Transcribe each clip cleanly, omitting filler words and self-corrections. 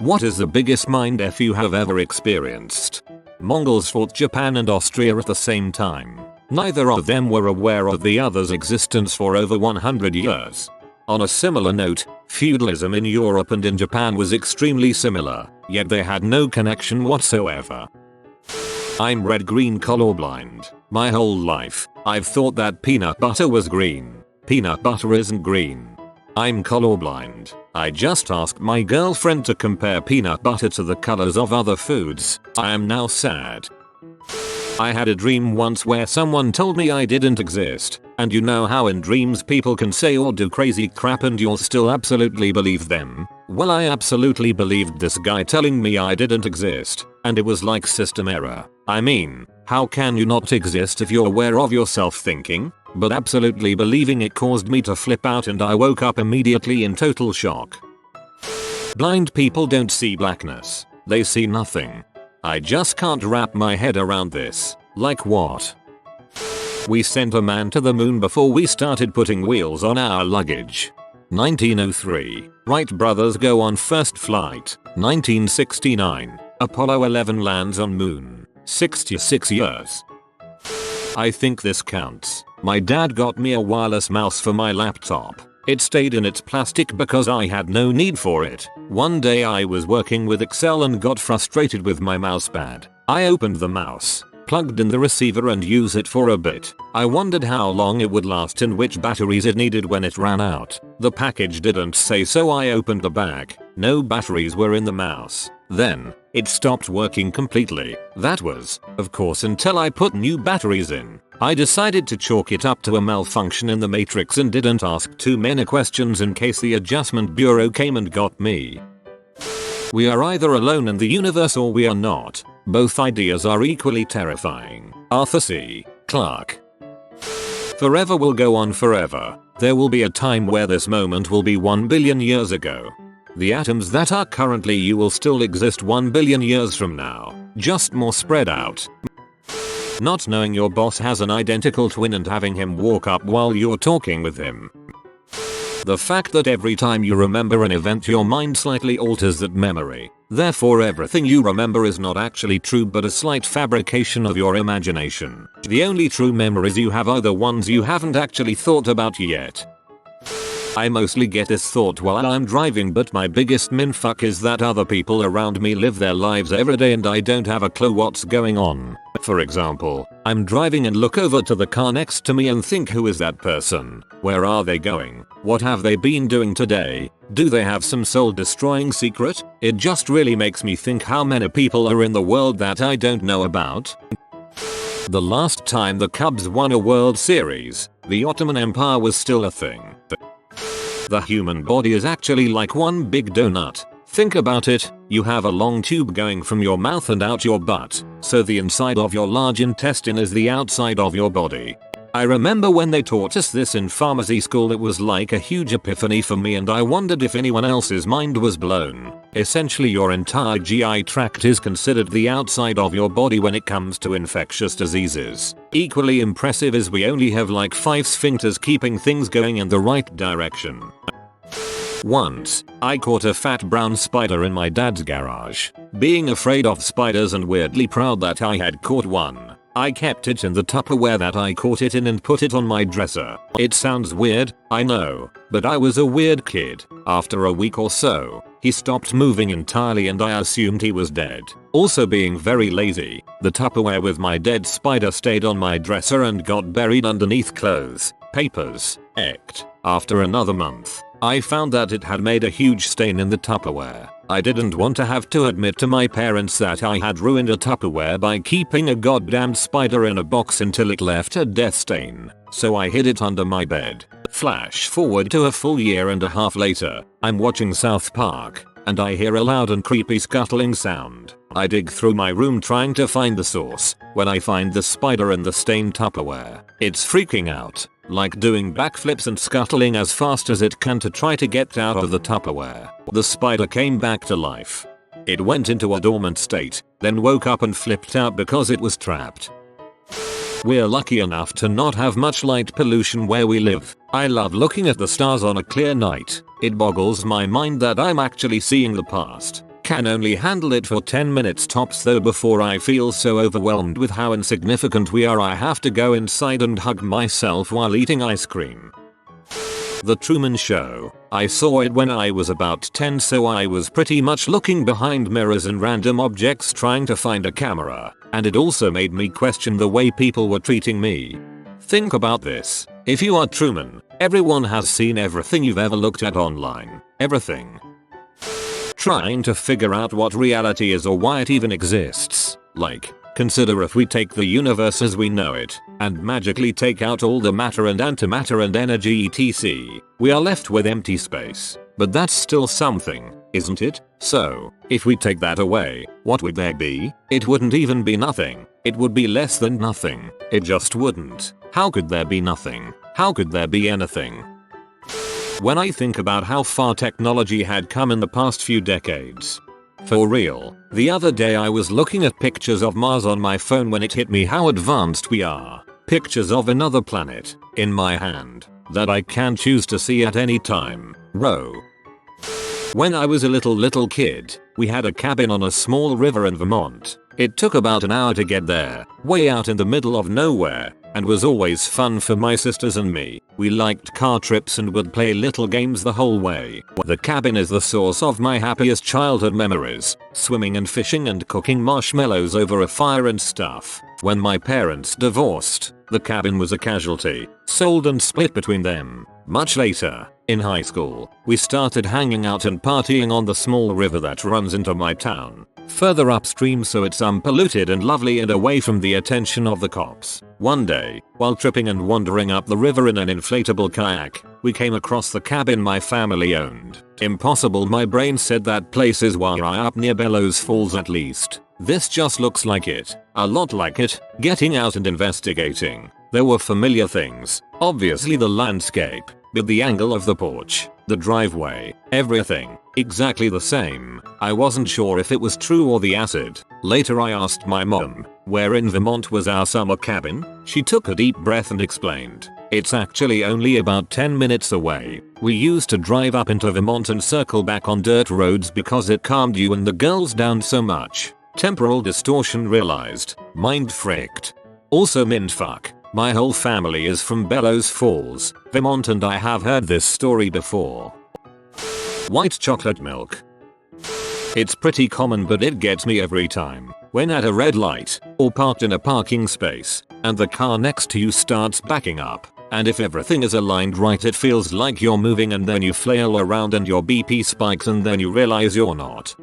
What is the biggest mind F you have ever experienced? Mongols fought Japan and Austria at the same time. Neither of them were aware of the other's existence for over 100 years. On a similar note, feudalism in Europe and in Japan was extremely similar, yet they had no connection whatsoever. I'm red-green colorblind. My whole life, I've thought that peanut butter was green. Peanut butter isn't green. I'm colorblind. I just asked my girlfriend to compare peanut butter to the colors of other foods. I am now sad. I had a dream once where someone told me I didn't exist, and you know how in dreams people can say or do crazy crap and you'll still absolutely believe them? Well, I absolutely believed this guy telling me I didn't exist, and it was like system error. I mean, how can you not exist if you're aware of yourself thinking? But absolutely believing it caused me to flip out and I woke up immediately in total shock. Blind people don't see blackness. They see nothing. I just can't wrap my head around this. Like what? We sent a man to the moon before we started putting wheels on our luggage. 1903. Wright brothers go on first flight. 1969. Apollo 11 lands on moon. 66 years. I think this counts. My dad got me a wireless mouse for my laptop. It stayed in its plastic because I had no need for it. One day I was working with Excel and got frustrated with my mousepad. I opened the mouse, plugged in the receiver and used it for a bit. I wondered how long it would last and which batteries it needed when it ran out. The package didn't say, so I opened the bag. No batteries were in the mouse. Then, it stopped working completely. That was, of course, until I put new batteries in. I decided to chalk it up to a malfunction in the matrix and didn't ask too many questions in case the adjustment bureau came and got me. We are either alone in the universe or we are not. Both ideas are equally terrifying. Arthur C. Clarke. Forever will go on forever. There will be a time where this moment will be 1 billion years ago. The atoms that are currently you will still exist 1 billion years from now, just more spread out. Not knowing your boss has an identical twin and having him walk up while you're talking with him. The fact that every time you remember an event your mind slightly alters that memory. Therefore everything you remember is not actually true but a slight fabrication of your imagination. The only true memories you have are the ones you haven't actually thought about yet. I mostly get this thought while I'm driving, but my biggest minfuck is that other people around me live their lives every day and I don't have a clue what's going on. For example, I'm driving and look over to the car next to me and think, who is that person? Where are they going? What have they been doing today? Do they have some soul destroying secret? It just really makes me think how many people are in the world that I don't know about. The last time the Cubs won a World Series, the Ottoman Empire was still a thing. The human body is actually like one big donut. Think about it, you have a long tube going from your mouth and out your butt, so the inside of your large intestine is the outside of your body. I remember when they taught us this in pharmacy school, it was like a huge epiphany for me and I wondered if anyone else's mind was blown. Essentially your entire GI tract is considered the outside of your body when it comes to infectious diseases. Equally impressive is we only have like 5 sphincters keeping things going in the right direction. Once, I caught a fat brown spider in my dad's garage. Being afraid of spiders and weirdly proud that I had caught one, I kept it in the Tupperware that I caught it in and put it on my dresser. It sounds weird, I know, but I was a weird kid. After a week or so, he stopped moving entirely and I assumed he was dead. Also being very lazy, the Tupperware with my dead spider stayed on my dresser and got buried underneath clothes, papers, ect. After another month, I found that it had made a huge stain in the Tupperware. I didn't want to have to admit to my parents that I had ruined a Tupperware by keeping a goddamn spider in a box until it left a death stain, so I hid it under my bed. Flash forward to a full year and a half later, I'm watching South Park, and I hear a loud and creepy scuttling sound. I dig through my room trying to find the source, when I find the spider in the stained Tupperware. It's freaking out, like doing backflips and scuttling as fast as it can to try to get out of the Tupperware. The spider came back to life. It went into a dormant state, then woke up and flipped out because it was trapped. We're lucky enough to not have much light pollution where we live. I love looking at the stars on a clear night. It boggles my mind that I'm actually seeing the past. can only handle it for 10 minutes tops though before I feel so overwhelmed with how insignificant we are I have to go inside and hug myself while eating ice cream. The Truman Show. I saw it when I was about 10, so I was pretty much looking behind mirrors and random objects trying to find a camera, and it also made me question the way people were treating me. Think about this. If you are Truman, everyone has seen everything you've ever looked at online. Everything. Trying to figure out what reality is or why it even exists. Like, consider if we take the universe as we know it, and magically take out all the matter and antimatter and energy etc. We are left with empty space. But that's still something, isn't it? So, if we take that away, what would there be? It wouldn't even be nothing. It would be less than nothing. It just wouldn't. How could there be nothing? How could there be anything? When I think about how far technology had come in the past few decades. For real, the other day I was looking at pictures of Mars on my phone when it hit me how advanced we are. Pictures of another planet, in my hand, that I can choose to see at any time. When I was a little kid, we had a cabin on a small river in Vermont. It took about an hour to get there, way out in the middle of nowhere, and was always fun for my sisters and me. We liked car trips and would play little games the whole way. The cabin is the source of my happiest childhood memories, swimming and fishing and cooking marshmallows over a fire and stuff. When my parents divorced, the cabin was a casualty, sold and split between them. Much later, in high school, we started hanging out and partying on the small river that runs into my town. Further upstream so it's unpolluted and lovely and away from the attention of the cops. One day, while tripping and wandering up the river in an inflatable kayak, we came across the cabin my family owned. Impossible, my brain said that place is way up near Bellows Falls at least. This just looks like it. A lot like it. Getting out and investigating. There were familiar things. Obviously the landscape, but the angle of the porch, the driveway, everything, exactly the same. I wasn't sure if it was true or the acid. Later I asked my mom, where in Vermont was our summer cabin? She took a deep breath and explained, it's actually only about 10 minutes away. We used to drive up into Vermont and circle back on dirt roads because it calmed you and the girls down so much. Temporal distortion realized. Mind fricked. Also mindfuck. My whole family is from Bellows Falls, Vermont, and I have heard this story before. White chocolate milk. It's pretty common, but it gets me every time. When at a red light, or parked in a parking space, and the car next to you starts backing up, and if everything is aligned right it feels like you're moving and then you flail around and your BP spikes and then you realize you're not.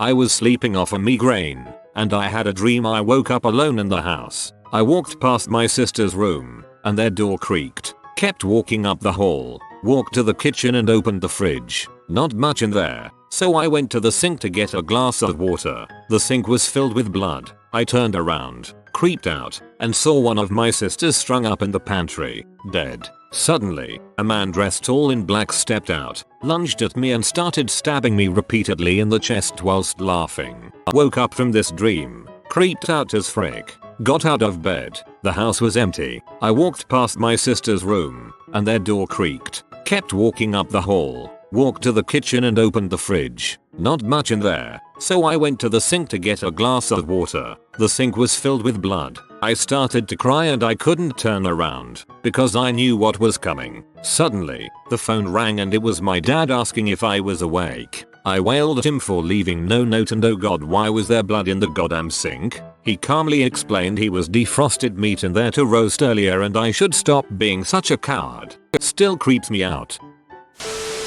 I was sleeping off a migraine, and I had a dream I woke up alone in the house. I walked past my sister's room, and their door creaked. Kept walking up the hall, walked to the kitchen and opened the fridge. Not much in there, so I went to the sink to get a glass of water. The sink was filled with blood. I turned around, creeped out, and saw one of my sisters strung up in the pantry, dead. Suddenly, a man dressed all in black stepped out, lunged at me and started stabbing me repeatedly in the chest whilst laughing. I woke up from this dream, creeped out as frick. Got out of bed. The house was empty. I walked past my sister's room, and their door creaked. Kept walking up the hall, walked to the kitchen and opened the fridge. Not much in there, so I went to the sink to get a glass of water. The sink was filled with blood. I started to cry and I couldn't turn around, because I knew what was coming. Suddenly, the phone rang and it was my dad asking if I was awake. I wailed at him for leaving no note and oh god, why was there blood in the goddamn sink? He calmly explained he was defrosted meat in there to roast earlier and I should stop being such a coward. Still creeps me out.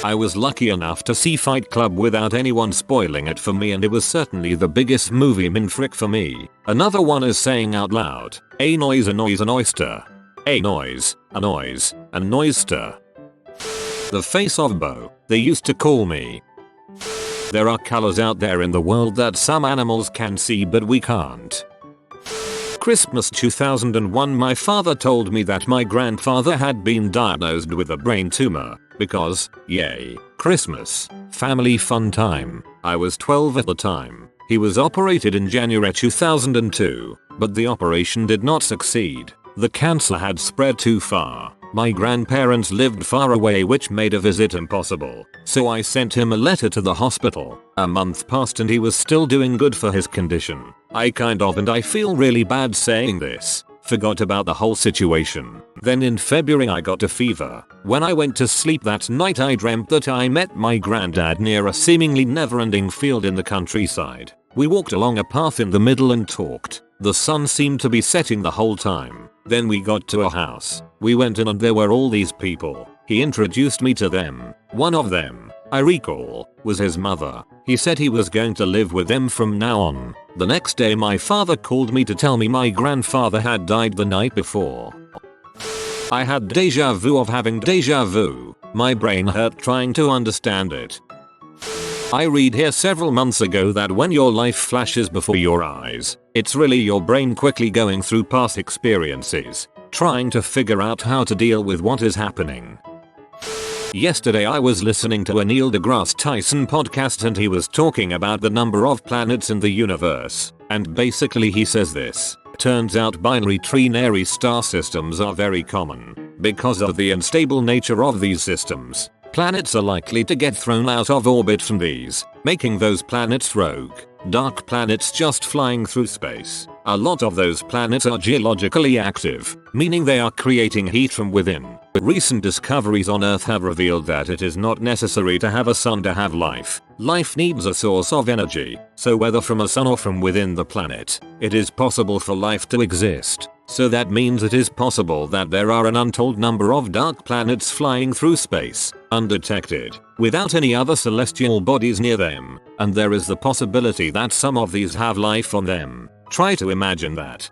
I was lucky enough to see Fight Club without anyone spoiling it for me, and it was certainly the biggest movie minfrick for me. Another one is saying out loud, a noise, an oyster. A noise, an oyster. The face of Bo, they used to call me. There are colors out there in the world that some animals can see but we can't. Christmas 2001, my father told me that my grandfather had been diagnosed with a brain tumor because, yay, Christmas, family fun time. I was 12 at the time. He was operated in January 2002, but the operation did not succeed. The cancer had spread too far. My grandparents lived far away, which made a visit impossible, so I sent him a letter to the hospital. A month passed and he was still doing good for his condition. And I feel really bad saying this, forgot about the whole situation. Then in February I got a fever. When I went to sleep that night I dreamt that I met my granddad near a seemingly never-ending field in the countryside. We walked along a path in the middle and talked. The sun seemed to be setting the whole time. Then we got to a house. We went in and there were all these people. He introduced me to them. One of them, I recall, was his mother. He said he was going to live with them from now on. The next day my father called me to tell me my grandfather had died the night before. I had deja vu of having deja vu. My brain hurt trying to understand it. I read here several months ago that when your life flashes before your eyes, it's really your brain quickly going through past experiences, trying to figure out how to deal with what is happening. Yesterday I was listening to a Neil deGrasse Tyson podcast and he was talking about the number of planets in the universe, and basically he says this: turns out binary trinary star systems are very common. Because of the unstable nature of these systems, planets are likely to get thrown out of orbit from these, making those planets rogue, dark planets just flying through space. A lot of those planets are geologically active, meaning they are creating heat from within. Recent discoveries on Earth have revealed that it is not necessary to have a sun to have life. Life needs a source of energy, so whether from a sun or from within the planet, it is possible for life to exist. So that means it is possible that there are an untold number of dark planets flying through space, undetected, without any other celestial bodies near them, and there is the possibility that some of these have life on them. Try to imagine that.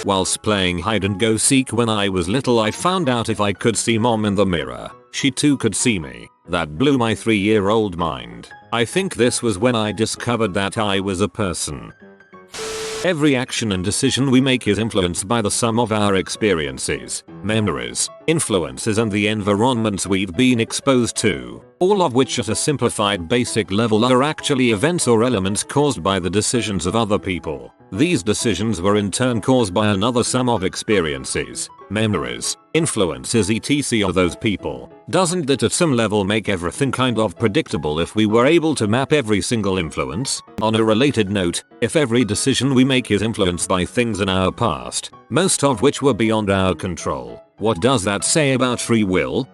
Whilst playing hide and go seek when I was little, I found out if I could see mom in the mirror, she too could see me. That blew my 3-year-old mind. I think this was when I discovered that I was a person. Every action and decision we make is influenced by the sum of our experiences, memories, influences and the environments we've been exposed to, all of which at a simplified basic level are actually events or elements caused by the decisions of other people. These decisions were in turn caused by another sum of experiences, memories, influences etc. of those people. Doesn't that at some level make everything kind of predictable if we were able to map every single influence? On a related note, if every decision we make is influenced by things in our past, most of which were beyond our control, what does that say about free will?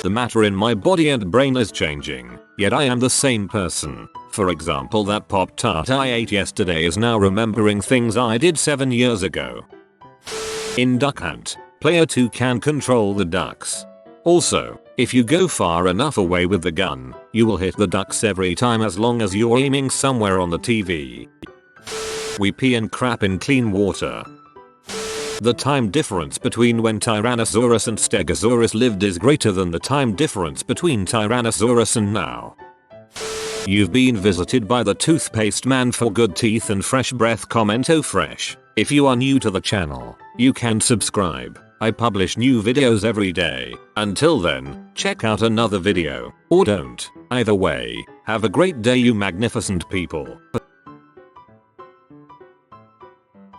The matter in my body and brain is changing, yet I am the same person. For example, that Pop-Tart I ate yesterday is now remembering things I did 7 years ago. In Duck Hunt, player 2 can control the ducks. Also, if you go far enough away with the gun, you will hit the ducks every time as long as you're aiming somewhere on the TV. We pee and crap in clean water. The time difference between when Tyrannosaurus and Stegosaurus lived is greater than the time difference between Tyrannosaurus and now. You've been visited by the toothpaste man for good teeth and fresh breath. Comment oh fresh. If you are new to the channel, you can subscribe. I publish new videos every day. Until then, check out another video, or don't. Either way, have a great day you magnificent people.